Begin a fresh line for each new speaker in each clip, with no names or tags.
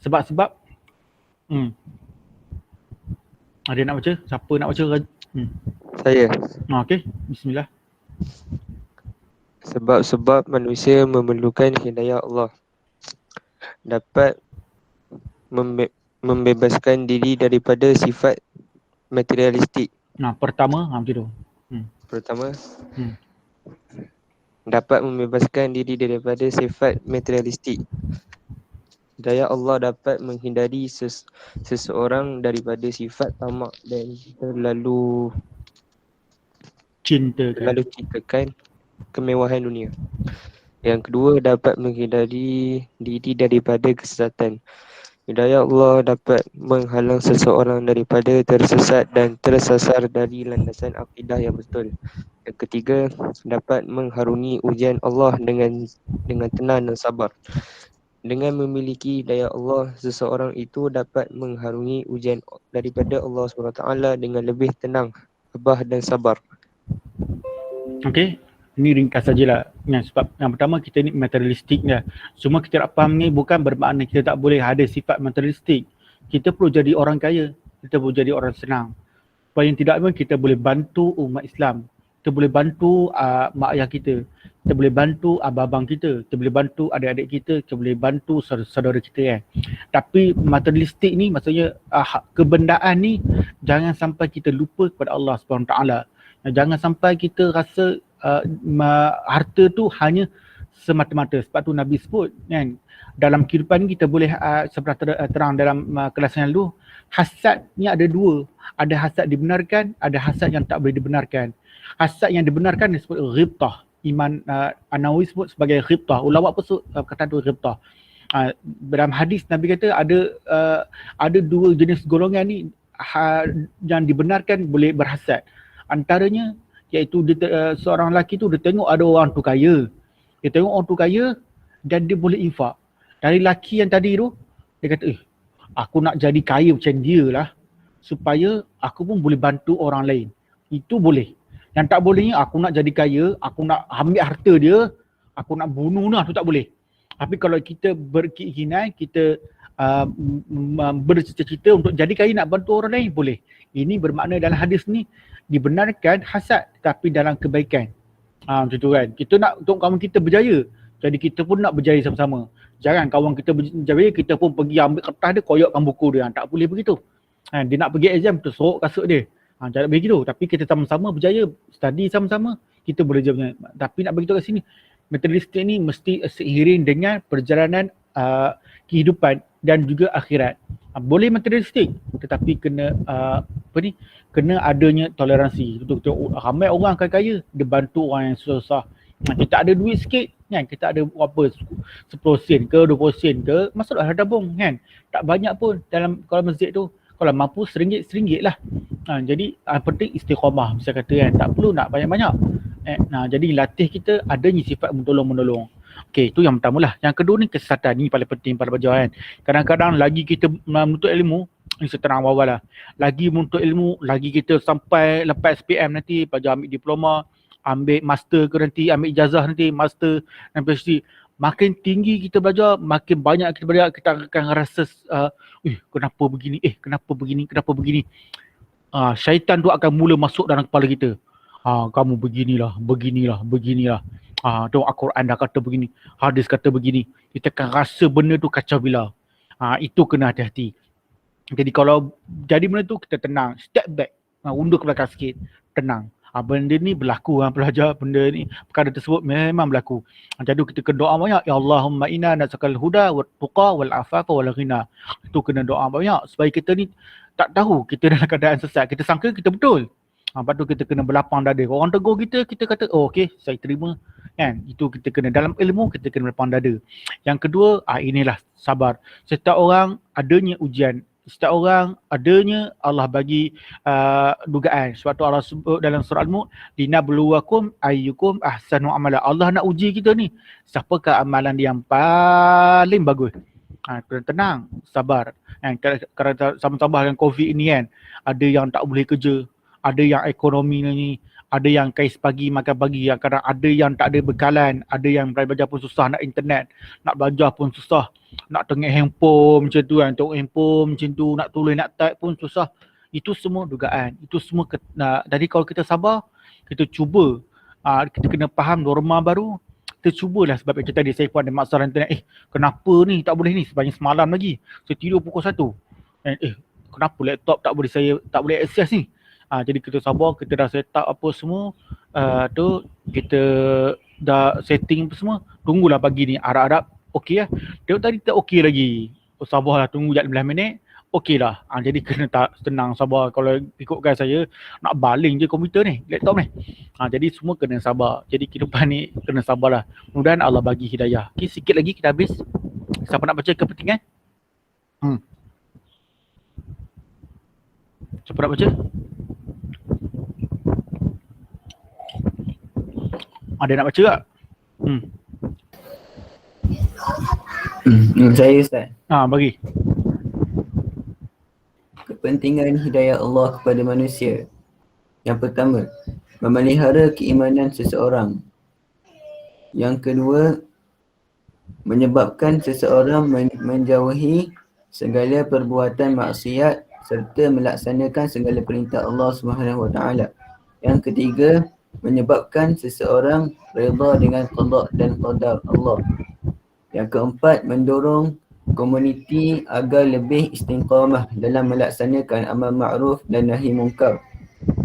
Sebab-sebab ada nak baca? Siapa nak baca?
Saya.
Okey, bismillah.
Sebab-sebab manusia memerlukan hidayah Allah dapat membebaskan diri daripada sifat materialistik.
Pertama macam tu.
Pertama, dapat membebaskan diri daripada sifat materialistik. Hidayah Allah dapat menghindari seseorang daripada sifat tamak dan terlalu cintakan kemewahan dunia. Yang kedua, dapat menghindari diri daripada kesesatan. Hidayah Allah dapat menghalang seseorang daripada tersesat dan tersasar dari landasan akidah yang betul. Yang ketiga, dapat mengharungi ujian Allah dengan tenang dan sabar. Dengan memiliki hidayah Allah, seseorang itu dapat mengharungi ujian daripada Allah SWT dengan lebih tenang, tabah dan sabar.
Okey, ini ringkas sajalah. Sebab yang pertama kita ni materialistik dah. Semua kita nak faham ni bukan bermakna kita tak boleh ada sifat materialistik. Kita perlu jadi orang kaya, kita perlu jadi orang senang. Paling tidak pun kita boleh bantu umat Islam. Kita boleh bantu mak ayah kita. Kita boleh bantu abang-abang kita. Kita boleh bantu adik-adik kita. Kita boleh bantu saudara kita kan. Tapi materialistik ni maksudnya kebendaan ni jangan sampai kita lupa kepada Allah SWT. Jangan sampai kita rasa harta tu hanya semata-mata. Sebab tu Nabi sebut kan, dalam kehidupan ni kita boleh seperti terang dalam kelas yang lalu, hasad ni ada dua. Ada hasad dibenarkan, ada hasad yang tak boleh dibenarkan. Hasad yang dibenarkan disebut ghibtah. Imam An-Nawawi sebut sebagai ghibtah. Ulama pun sebut kata tu ghibtah. Dalam hadis Nabi kata ada dua jenis golongan ni yang dibenarkan boleh berhasad. Antaranya iaitu seorang lelaki tu dia tengok ada orang tu kaya. Dia tengok orang tu kaya dan dia boleh infak. Dari lelaki yang tadi tu dia kata aku nak jadi kaya macam dia lah supaya aku pun boleh bantu orang lain. Itu boleh. Yang tak bolehnya aku nak jadi kaya, aku nak ambil harta dia, aku nak bunuh lah, tu tak boleh. Tapi kalau kita berkeinginan, kita bercita-cita untuk jadi kaya nak bantu orang lain, boleh. Ini bermakna dalam hadis ni dibenarkan hasad tapi dalam kebaikan. Macam tu kan. Kita nak untuk kawan kita berjaya. Jadi kita pun nak berjaya sama-sama. Jangan kawan kita berjaya, kita pun pergi ambil kertas dia, koyakkan buku dia. Tak boleh begitu. Dia nak pergi exam, tersorok kasut dia. Jangan begitu. Tapi kita sama-sama berjaya, study sama-sama, kita boleh jawab. Tapi nak beritahu kat sini, materialistik ni mesti seiring dengan perjalanan kehidupan dan juga akhirat. Boleh materialistik tetapi kena kena adanya toleransi. Ramai orang kaya dia bantu orang yang susah. Kita ada duit sikit kan, kita ada apa 10 sen ke 20 sen ke, masuklah tabung kan. Tak banyak pun dalam kalau masjid tu. Kalau mampu RM1 lah. Jadi penting istiqamah bisa kata kan. Tak perlu nak banyak-banyak. Jadi latih kita adanya sifat menolong-menolong. Okey, itu yang pertama lah. Yang kedua ni kesesatan. Ni paling penting pada pelajar kan. Kadang-kadang lagi kita menuntut ilmu, ni seterang awal lah. Lagi menuntut ilmu, lagi kita sampai lepas SPM nanti, pelajar ambil diploma, ambil master ke nanti, ambil ijazah nanti, master dan PhD. Makin tinggi kita belajar, makin banyak kita belajar, kita akan rasa kenapa begini, kenapa begini. Syaitan tu akan mula masuk dalam kepala kita. Kamu beginilah. Tengok Al-Quran dah kata begini, hadis kata begini. Kita akan rasa benda tu kacau bila. Itu kena hati-hati. Jadi kalau jadi benda tu, kita tenang, step back, undur ke belakang sikit, tenang. Benda ni berlaku pelajar, benda ni, perkara tersebut memang berlaku. Jadi kita kena doa banyak, ya Allahumma inna nas'alukal huda wat tuqa wal afafa wal ghina. Itu kena doa banyak supaya kita ni tak tahu kita dalam keadaan sesat. Kita sangka kita betul. Lepas tu kita kena berlapang dada. Orang tegur kita, kita kata okey, saya terima. Kan? Itu kita kena dalam ilmu, kita kena berlapang dada. Yang kedua, inilah sabar. Setiap orang adanya ujian. Setiap orang adanya Allah bagi dugaan. Sebab tu Allah sebut dalam surah Al-Mulk, linabluwakum ayyukum ahsanu amala. Allah nak uji kita ni, siapakah amalan dia yang paling bagus. Kena tenang, sabar. Kerana sama-sama dengan COVID ini kan, ada yang tak boleh kerja, Ada yang ekonomi ni, ada yang kais pagi makan pagi, yang kadang ada yang tak ada bekalan, ada yang belajar pun susah, nak internet, nak belajar pun susah, nak tengok handphone macam tu kan, tengok handphone macam tu, nak tulis nak type pun susah. Itu semua dugaan, itu semua jadi kalau kita sabar, kita cuba, kita kena faham norma baru, kita cubalah. Sebab macam tadi saya pun ada masalah internet, kenapa ni tak boleh ni, sepanjang semalam lagi saya tidur pukul 1, kenapa laptop tak boleh akses ni. Jadi kita sabar, kita dah set up apa semua, tu kita dah setting apa semua, tunggulah pagi ni harap-harap okey lah. Tengok tadi tak okey lagi, sabarlah, tunggu 15 minit okey lah. Jadi kena tak tenang, sabar. Kalau ikutkan saya, nak baling je komputer ni, laptop ni. Jadi semua kena sabar. Jadi kehidupan ni kena sabarlah. Mudah-mudahan Allah bagi hidayah. Okay, sikit lagi kita habis. Siapa nak baca kepentingan? Siapa nak baca? Ada nak baca tak?
Saya Ustaz.
Bagi.
Kepentingan hidayah Allah kepada manusia. Yang pertama, memelihara keimanan seseorang. Yang kedua, menyebabkan seseorang menjauhi segala perbuatan maksiat serta melaksanakan segala perintah Allah SWT. Yang ketiga, menyebabkan seseorang redha dengan qada dan qadar Allah. Yang keempat, mendorong komuniti agar lebih istiqamah dalam melaksanakan amal ma'ruf dan nahi munkar.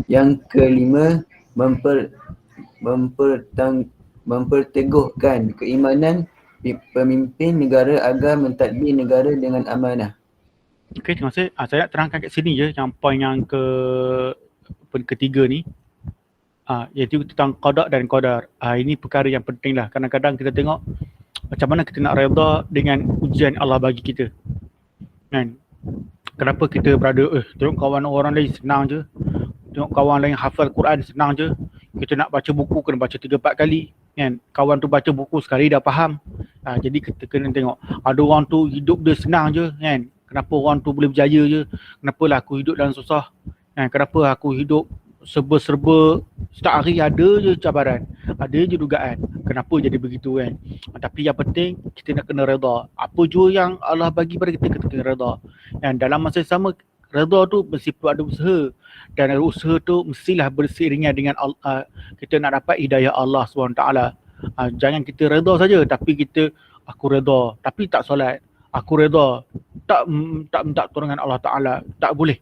Yang kelima, memperteguhkan keimanan pemimpin negara agar mentadbir negara dengan amanah.
Okey, terima kasih. Saya nak terangkan kat sini je yang poin yang ketiga ni. Iaitu tentang qada dan qadar. Ini perkara yang penting lah. Kadang-kadang kita tengok macam mana kita nak redha dengan ujian Allah bagi kita. Kan? Kenapa kita berada, tengok kawan orang lain senang je. Tengok kawan lain hafal Quran senang je. Kita nak baca buku kena baca 3-4 kali. Kan? Kawan tu baca buku sekali dah faham. Jadi kita kena tengok. Ada orang tu hidup dia senang je. Kan? Kenapa orang tu boleh berjaya je? Kenapalah aku hidup dalam susah? Kan? Kenapa aku hidup serba-serba, setiap hari ada je cabaran, ada je dugaan, kenapa jadi begitu kan. Tapi yang penting kita nak kena redha. Apa jua yang Allah bagi pada kita, kita kena redha. Dan dalam masa yang sama, redha tu mesti perlu ada usaha, dan usaha tu mestilah berseiringan dengan kita nak dapat hidayah Allah SWT. Jangan kita redha saja tapi kita, aku redha tapi tak solat, aku redha tak minta pertolongan Allah Ta'ala, tak boleh.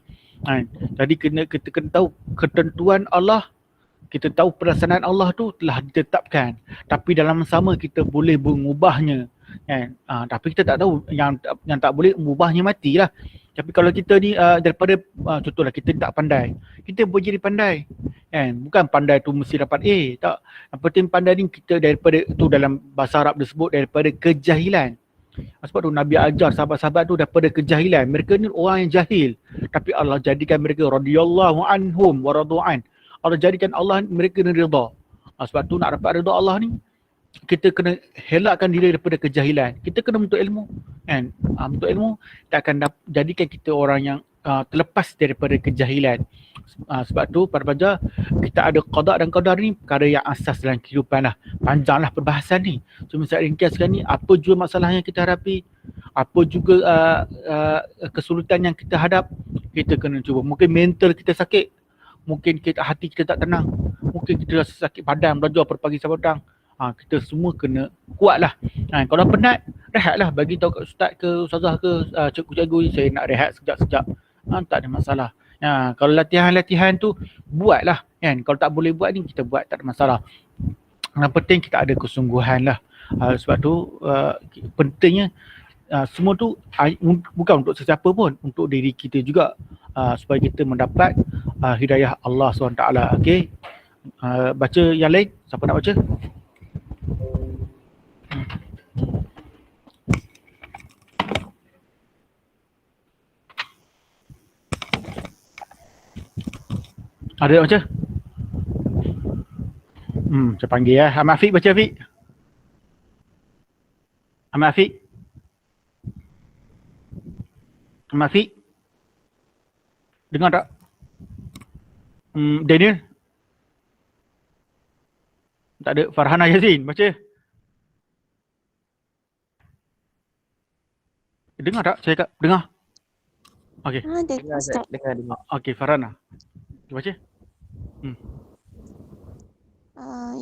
Jadi kita kena tahu ketentuan Allah, kita tahu pelaksanaan Allah tu telah ditetapkan, tapi dalam sama kita boleh mengubahnya kan. Tapi kita tak tahu yang tak boleh mengubahnya, matilah. Tapi kalau kita ni daripada contohlah kita tak pandai, kita boleh jadi pandai kan. Bukan pandai tu mesti dapat A, tak. Yang penting pandai ni kita daripada tu, dalam bahasa Arab disebut daripada kejahilan. Sebab tu Nabi ajar sahabat-sahabat tu daripada kejahilan. Mereka ni orang yang jahil, tapi Allah jadikan mereka radhiyallahu anhum wa radu'an. Allah jadikan Allah mereka ni redha. Sebab tu nak dapat redha Allah ni, kita kena helakkan diri daripada kejahilan. Kita kena menuntut ilmu kan. Menuntut ilmu kita akan jadikan kita orang yang terlepas daripada kejahilan. Sebab tu pada pelajar kita ada qada dan qadar ni perkara yang asas dalam kehidupan lah. Panjanglah perbahasan ni. Cuma saya ringkaskan ni, apa juga masalah yang kita hadapi, apa juga kesulitan yang kita hadap, kita kena cuba. Mungkin mental kita sakit, mungkin hati kita tak tenang, mungkin kita rasa sakit badan belajar pada pagi sampai petang. Kita semua kena kuat lah. Kalau penat, rehatlah. Bagi tahu kat ustaz ke ustazah ke cikgu-cikgu, saya nak rehat sekejap-sekejap. Tak ada masalah. Kalau latihan-latihan tu buatlah kan. Kalau tak boleh buat ni, kita buat, tak ada masalah. Yang penting kita ada kesungguhan lah. Sebab tu pentingnya semua tu bukan untuk sesiapa pun, untuk diri kita juga, supaya kita mendapat hidayah Allah SWT. Okay, baca yang lain. Siapa nak baca? Ada nak baca? Saya panggil ya. Ahmad Afiq baca, Afiq. Ahmad Afiq. Ahmad Afiq. Dengar tak? Daniel? Tak ada. Farhana Yazin, baca. Dengar tak saya cakap? Dengar? Okey.
Ada
Dengar Ustaz,
Ustaz.
dengar.
Okey, Farhana. Baca.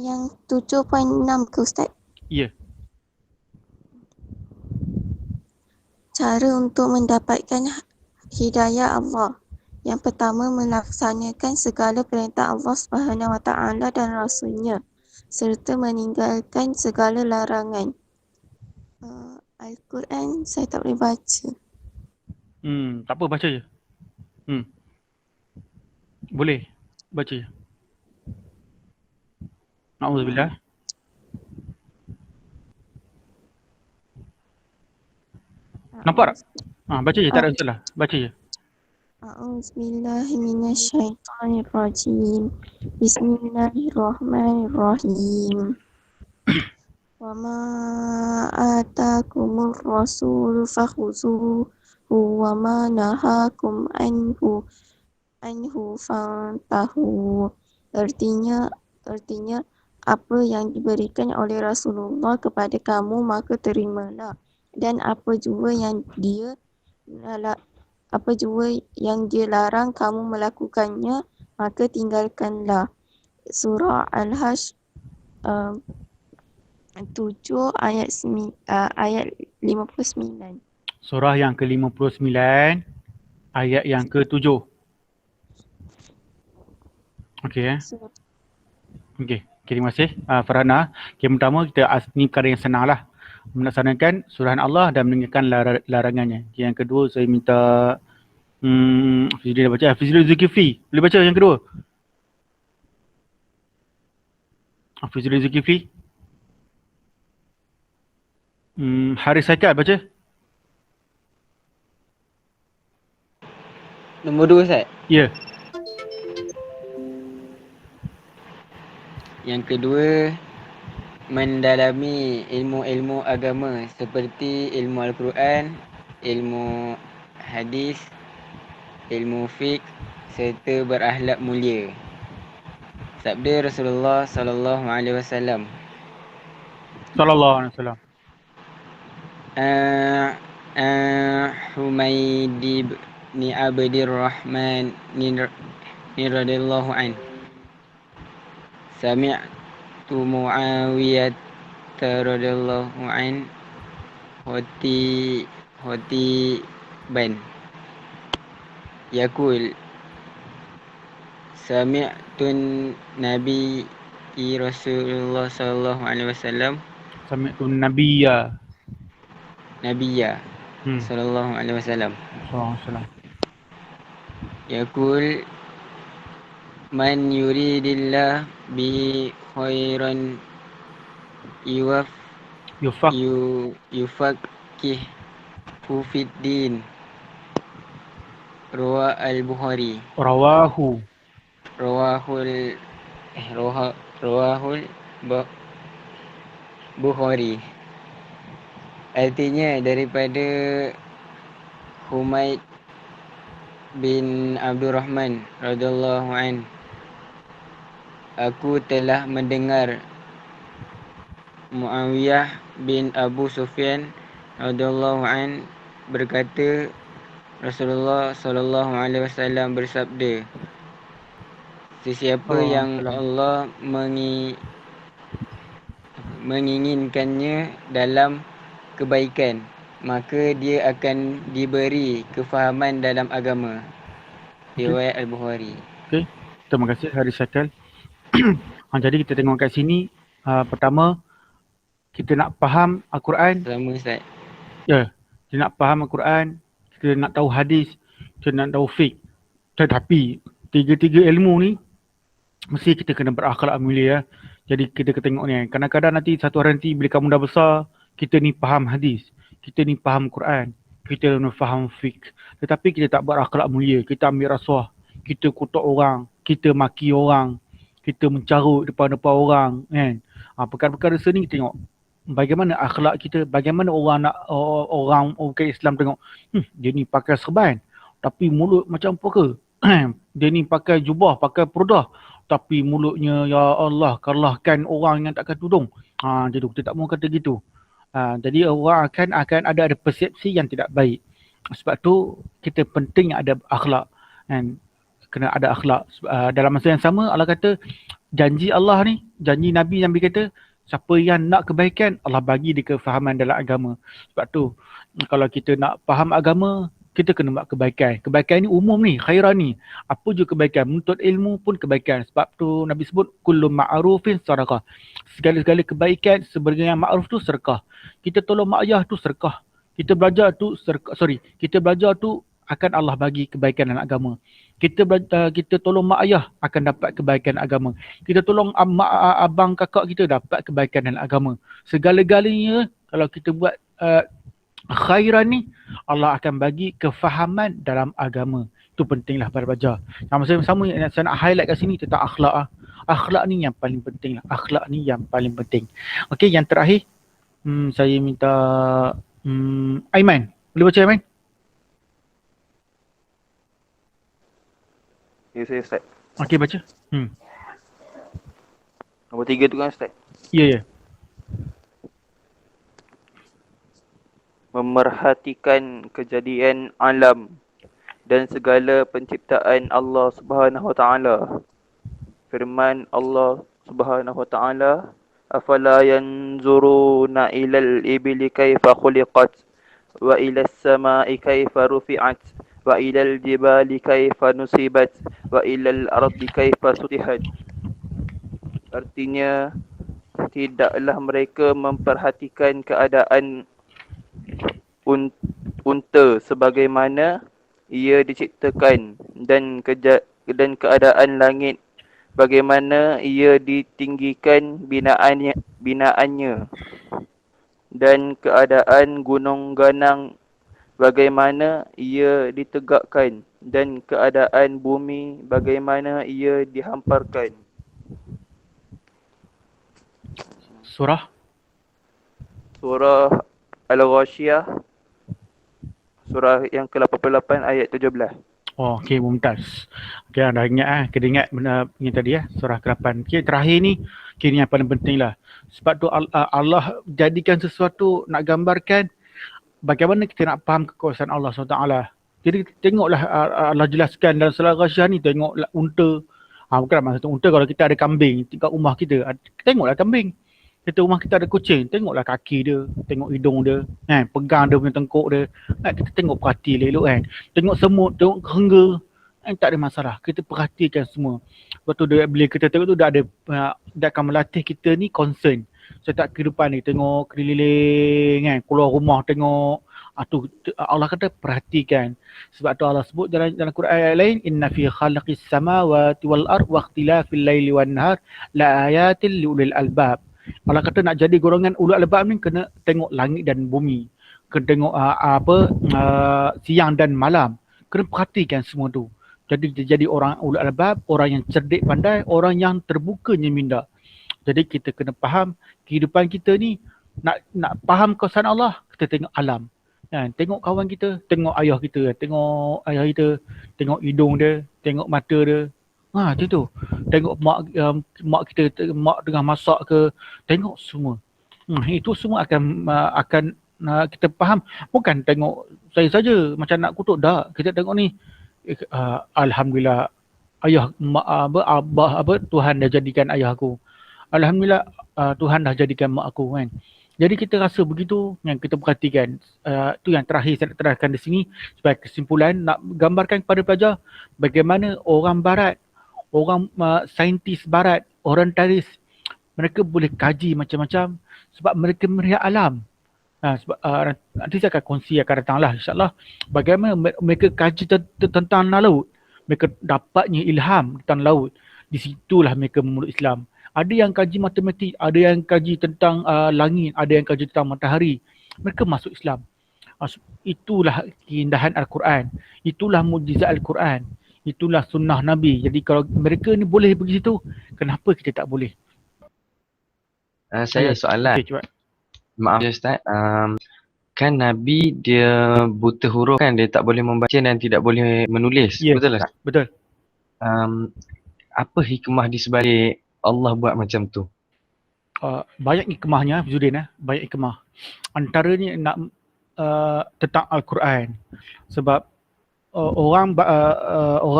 Yang 7.6 ke Ustaz?
Ya.
Cara untuk mendapatkan hidayah Allah. Yang pertama, melaksanakan segala perintah Allah Subhanahu Wa Taala dan Rasulnya serta meninggalkan segala larangan. Al-Quran saya tak boleh baca.
Tak apa, baca je. Boleh. Baca je. Na'udzubillah. Nampak tak? Baca je, tak ada masalah. Baca je.
A'udzubillahiminasyaitanirrajim. Bismillahirrahmanirrahim. Wa ma atakumur rasul fakhuzuhu wa ma nahakum anhu fantahu. Artinya apa yang diberikan oleh Rasulullah kepada kamu maka terimalah, dan apa jua yang dia larang kamu melakukannya maka tinggalkanlah. Surah Al-Hajj 7 ayat 59.
Surah yang ke-59, ayat yang ke-7. Okey. Okey, terima kasih Farhana. Yang pertama, ni perkara yang senang lah. Melaksanakan suruhan Allah dan meninggalkan larangannya. Yang kedua, saya minta Fizli dah baca. Fizli Zulkifli, boleh baca yang kedua? Fizli Zulkifli. Haris Haikal, baca.
Nombor 2 Ustaz.
Ya.
Yang kedua, mendalami ilmu-ilmu agama seperti ilmu Al-Quran, ilmu hadis, ilmu fiqh serta berakhlak mulia. Sabda Rasulullah sallallahu alaihi wasallam.
Sallallahu alaihi wasallam.
Humaidi bin Abdirrahman radhiyallahu an. Sami'tu Muawiyah radhiyallahu an hoti ban yaqul sami'tun Nabi Rasulullah sallallahu alaihi wasallam
Sami'tun Nabiyya
sallallahu alaihi wasallam
sallallahu alaihi wasallam
yaqul man yuridillah bihi khairan yufaqihhu fid din. Rawahul Bukhari. Artinya daripada Humaid bin Abdurrahman radhiyallahu an, aku telah mendengar Muawiyah bin Abu Sufyan radhiyallahu an berkata, Rasulullah sallallahu alaihi wasallam bersabda, sesiapa yang Allah menginginkannya dalam kebaikan, maka dia akan diberi kefahaman dalam agama. Riwayat Al-Bukhari.
Okey, terima kasih Haris Haikal. Jadi kita tengok kat sini, pertama kita nak faham Al-Quran.
Sama Ustaz.
Ya, kita nak faham Al-Quran, kita nak tahu hadis, kita nak tahu fiqh. Tetapi tiga-tiga ilmu ni mesti kita kena berakhlak mulia ya. Jadi kita tengok ni, kadang-kadang nanti satu hari nanti bila kamu dah besar, kita ni faham hadis, kita ni faham Quran, kita ni faham fiqh. Tetapi kita tak berakhlak mulia, kita ambil rasuah, kita kutuk orang, kita maki orang, kita mencarut depan-depan orang kan. Perkara-perkara seni kita tengok bagaimana akhlak kita, bagaimana orang Islam tengok, dia ni pakai serban tapi mulut macam apa ke? Dia ni pakai jubah, pakai purdah. Tapi mulutnya, ya Allah, kalahkan orang yang takkan tudung. Jadi kita tak mau kata gitu. Jadi orang akan ada persepsi yang tidak baik. Sebab tu kita penting ada akhlak. Kan? Kena ada akhlak. Dalam masa yang sama Allah kata janji Allah ni, janji Nabi kata siapa yang nak kebaikan Allah bagi dia kefahaman dalam agama. Sebab tu kalau kita nak faham agama, kita kena buat kebaikan. Kebaikan ni umum ni, khairan ni. Apa je kebaikan, menuntut ilmu pun kebaikan. Sebab tu Nabi sebut kullu ma'rufin sadaqah. Segala-segala kebaikan sebenarnya yang ma'ruf tu sedekah. Kita tolong mak ayah tu sedekah. Kita belajar tu kita belajar tu akan Allah bagi kebaikan dalam agama. Kita tolong mak ayah akan dapat kebaikan agama. Kita tolong abang kakak kita dapat kebaikan dalam agama. Segala-galanya kalau kita buat khairan ni, Allah akan bagi kefahaman dalam agama. Itu pentinglah pada belajar. Sama-sama yang saya nak highlight kat sini tentang akhlak. Akhlak ni yang paling penting lah. Akhlak ni yang paling penting. Okey, yang terakhir saya minta Aiman. Boleh baca Aiman?
Ya, saya Ustaz.
Okey, baca.
Nombor 3 tu kan Ustaz.
Ya.
Memerhatikan kejadian alam dan segala penciptaan Allah Subhanahu Wa Taala. Firman Allah Subhanahu Wa Taala, afala yanzuruna ilal ibli kaifa khuliqat wa ilas samai kaifa rufi'at wa ilal jibali kaifa nusibat wa ilal ardi kaifa sutihat. Artinya, tidaklah mereka memperhatikan keadaan unta sebagaimana ia diciptakan dan keadaan langit bagaimana ia ditinggikan binaannya dan keadaan gunung ganang bagaimana ia ditegakkan dan keadaan bumi bagaimana ia dihamparkan.
Surah
Al-Ghashiyah, surah yang ke-88 ayat 17.
Oh, okey, mumtaz. Okey, dah ingat kena ingat benda ni tadi surah ke-8. Okey, terakhir ni kini yang paling penting lah. Sebab tu Allah jadikan sesuatu nak gambarkan bagaimana kita nak faham kekuasaan Allah SWT. Jadi tengoklah Allah jelaskan dalam surah Al-Ghashiyah ni, tengoklah unta. Bukan maksud unta, kalau kita ada kambing kat rumah kita, tengoklah kambing. Kita rumah kita ada kucing, tengoklah kaki dia, tengok hidung dia, kan? Pegang dia punya tengkuk dia, kan? Kita tengok perhati elok kan. Tengok semut, tengok kerengga, kan? Tak ada masalah. Kita perhatikan semua. Lepas tu bila kita tengok tu dia akan melatih kita ni concern. Setiap kehidupan ni tengok keliling kan, keluar rumah tengok. Allah kata perhatikan. Sebab tu Allah sebut dalam Quran ayat lain, inna fi khalaqis samawati wal ard wa ikhtilafil laili wan nahar la ayatil liulil albab. Allah kata nak jadi golongan ulul albab ni kena tengok langit dan bumi. Kena tengok siang dan malam. Kena perhatikan semua tu. Jadi orang ulul albab, orang yang cerdik pandai, orang yang terbukanya minda. Jadi kita kena faham kehidupan kita ni, nak faham kuasaan Allah, kita tengok alam. Kan? Tengok kawan kita, tengok ayah kita, tengok ayah kita, tengok hidung dia, tengok mata dia. Macam tu. Tengok mak kita, mak tengah masak ke, tengok semua. Itu semua akan kita faham. Bukan tengok saya saja macam nak kutuk, dak. Kita tengok ni, alhamdulillah ayah Tuhan dah jadikan ayah aku. Alhamdulillah Tuhan dah jadikan mak aku kan. Jadi kita rasa begitu yang kita perhatikan. Tu yang terakhir saya nak terangkan di sini sebagai kesimpulan, nak gambarkan kepada pelajar bagaimana orang barat, orang saintis barat, orientalis, mereka boleh kaji macam-macam sebab mereka melihat alam. Sebab nanti saya akan kongsi akan datanglah insyaAllah bagaimana mereka kaji tentang laut. Mereka dapatnya ilham tentang laut. Di situlah mereka memeluk Islam. Ada yang kaji matematik, ada yang kaji tentang langit, ada yang kaji tentang matahari. Mereka masuk Islam. Itulah keindahan Al-Quran. Itulah mukjizat Al-Quran. Itulah sunnah Nabi. Jadi kalau mereka ni boleh pergi situ, kenapa kita tak boleh?
Saya soalan.
Okay, cepat.
Maaf ya Ustaz. Kan Nabi dia buta huruf kan, dia tak boleh membaca dan tidak boleh menulis.
Ya,
betul tak?
Betul.
apa hikmah di sebalik Allah buat macam tu?
Banyak hikmahnya Zudin, banyak hikmah. Antaranya nak tentang Al-Quran. Sebab orang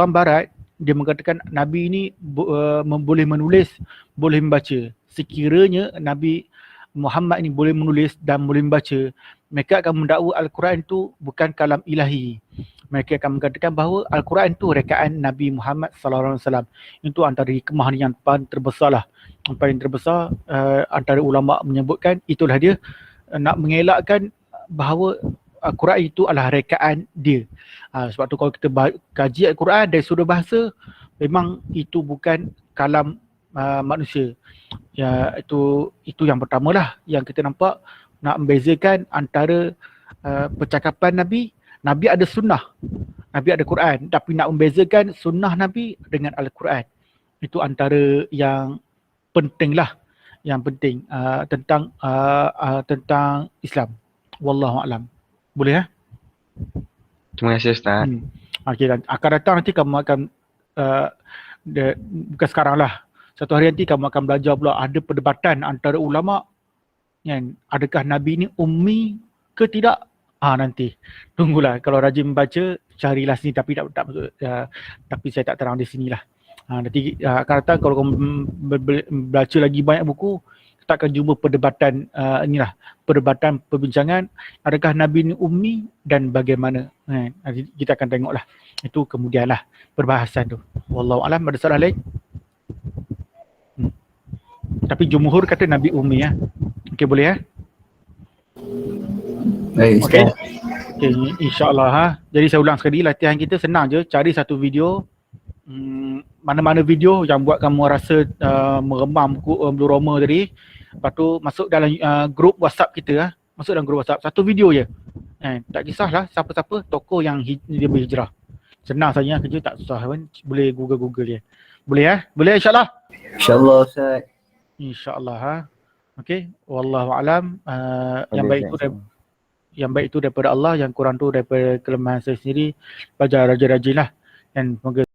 barat dia mengatakan Nabi ini boleh menulis, boleh membaca. Sekiranya Nabi Muhammad ini boleh menulis dan boleh membaca, mereka akan mendakwa Al-Quran itu bukan kalam ilahi. Mereka akan mengatakan bahawa Al-Quran itu rekaan Nabi Muhammad SAW. Itu antara hikmah yang paling terbesar lah. Yang paling terbesar antara ulama menyebutkan itulah dia nak mengelakkan bahawa Al-Quran itu adalah rekaan dia. Sebab tu kalau kita kaji Al-Quran dari sudut bahasa, memang itu bukan kalam manusia. Ya, itu yang pertama lah yang kita nampak, nak membezakan antara percakapan Nabi. Nabi ada sunnah, Nabi ada Quran, tapi nak membezakan sunnah Nabi dengan Al-Quran, itu antara yang penting lah, yang penting tentang Islam. Wallahu a'lam. Boleh
Terima kasih Ustaz.
Okay, akan datang nanti kamu akan bukan sekarang lah, satu hari nanti kamu akan belajar pula ada perdebatan antara ulama kan, adakah Nabi ni ummi ke tidak. Nanti tunggulah, kalau rajin membaca carilah sini, tapi tak masuk, tapi saya tak terang di sinilah. Nanti akan datang kalau kamu baca lagi banyak buku, kita akan jumpa perdebatan inilah, perdebatan perbincangan adakah Nabi ni ummi dan bagaimana. Nanti kita akan tengoklah, itu kemudianlah perbahasan tu. Wallahu a'lam. Ada soalan lain? Tapi jumhur kata Nabi ummi Okey, boleh
Baik,
Okey.
Ustaz.
Okay, insyaAllah Jadi saya ulang sekali, latihan kita senang je. Cari satu video, mana-mana video yang buat kamu rasa meremam bulu roma tadi. Lepas tu masuk dalam grup WhatsApp kita. Masuk dalam grup WhatsApp, satu video je. Tak kisahlah siapa-siapa tokoh yang dia berhijrah. Senang saja kerja, tak susah pun. Boleh Google je. Boleh Boleh insyaAllah.
InsyaAllah Ustaz.
InsyaAllah Okey, wallahu alam. Yang baik itu daripada Allah, yang kurang tu daripada kelemahan saya sendiri. Belajar rajin-rajinlah dan semoga